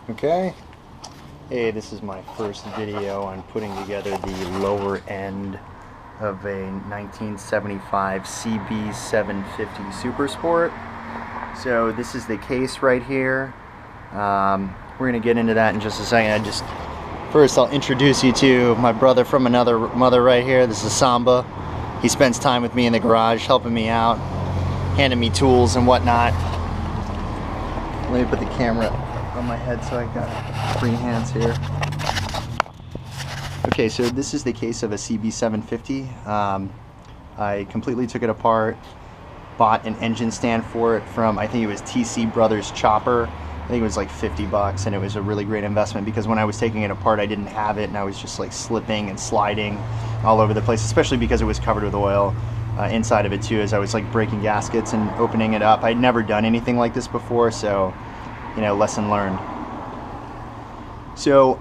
Okay. Hey, this is my first video on putting together the lower end of a 1975 CB750 Super Sport. So this is the case right here. We're going to get into that in just a second. First I'll introduce you to my brother from another mother right here. This is Samba. He spends time with me in the garage helping me out, handing me tools and whatnot. Let me put the camera on my head so I got free hands here. Okay, so this is the case of a CB750. I completely took it apart, bought an engine stand for it from, I think it was TC Brothers Chopper. I think it was like 50 bucks, and it was a really great investment because when I was taking it apart I didn't have it and I was just like slipping and sliding all over the place, especially because it was covered with oil inside of it too, as I was like breaking gaskets and opening it up. I'd never done anything like this before, so you know, lesson learned. So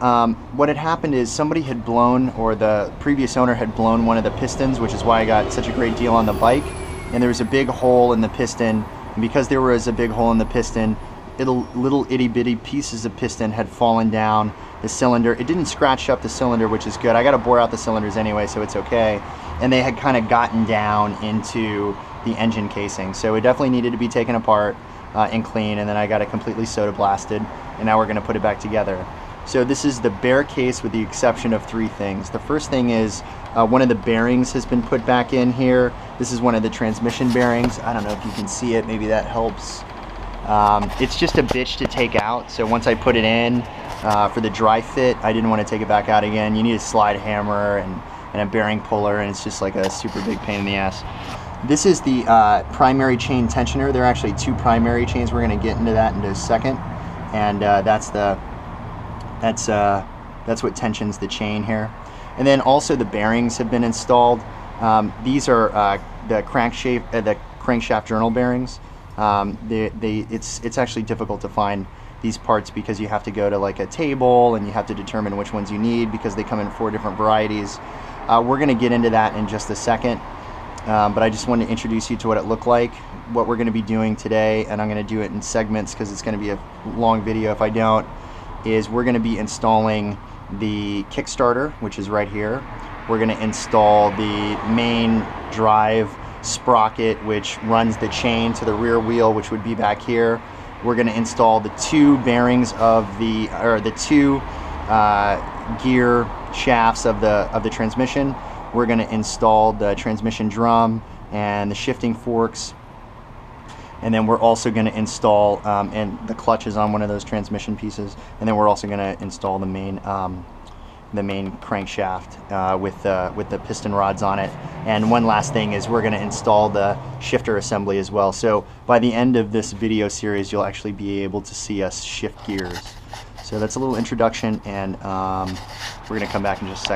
what had happened is somebody had blown, or the previous owner had blown one of the pistons, which is why I got such a great deal on the bike, and there was a big hole in the piston, and because there was a big hole in the piston, little itty bitty pieces of piston had fallen down the cylinder. It didn't scratch up the cylinder, which is good. I got to bore out the cylinders anyway, so it's okay. And they had kind of gotten down into the engine casing, so it definitely needed to be taken apart and clean, and then I got it completely soda blasted, and now we're going to put it back together. So this is the bare case with the exception of three things. The first thing is one of the bearings has been put back in here. This is one of the transmission bearings. I don't know if you can see it, maybe that helps. It's just a bitch to take out, so once I put it in for the dry fit, I didn't want to take it back out again. You need a slide hammer and a bearing puller, and it's just like a super big pain in the ass. This is the primary chain tensioner. There are actually two primary chains. We're going to get into that in a second, and that's what tensions the chain here. And then also the bearings have been installed. These are the crankshaft journal bearings. It's actually difficult to find these parts because you have to go to like a table and you have to determine which ones you need because they come in 4 different varieties. We're going to get into that in just a second, but I just wanted to introduce you to what it looked like, what we're going to be doing today, and I'm going to do it in segments because it's going to be a long video if I don't, is we're going to be installing the Kickstarter, which is right here. We're going to install the main drive sprocket, which runs the chain to the rear wheel, which would be back here. We're going to install the two bearings of the two gear shafts of the transmission. We're going to install the transmission drum and the shifting forks, and then we're also going to install and the clutch is on one of those transmission pieces, and then we're also going to install the main crankshaft with the piston rods on it. And one last thing is we're going to install the shifter assembly as well. So by the end of this video series, you'll actually be able to see us shift gears. So that's a little introduction, and we're going to come back in just a second.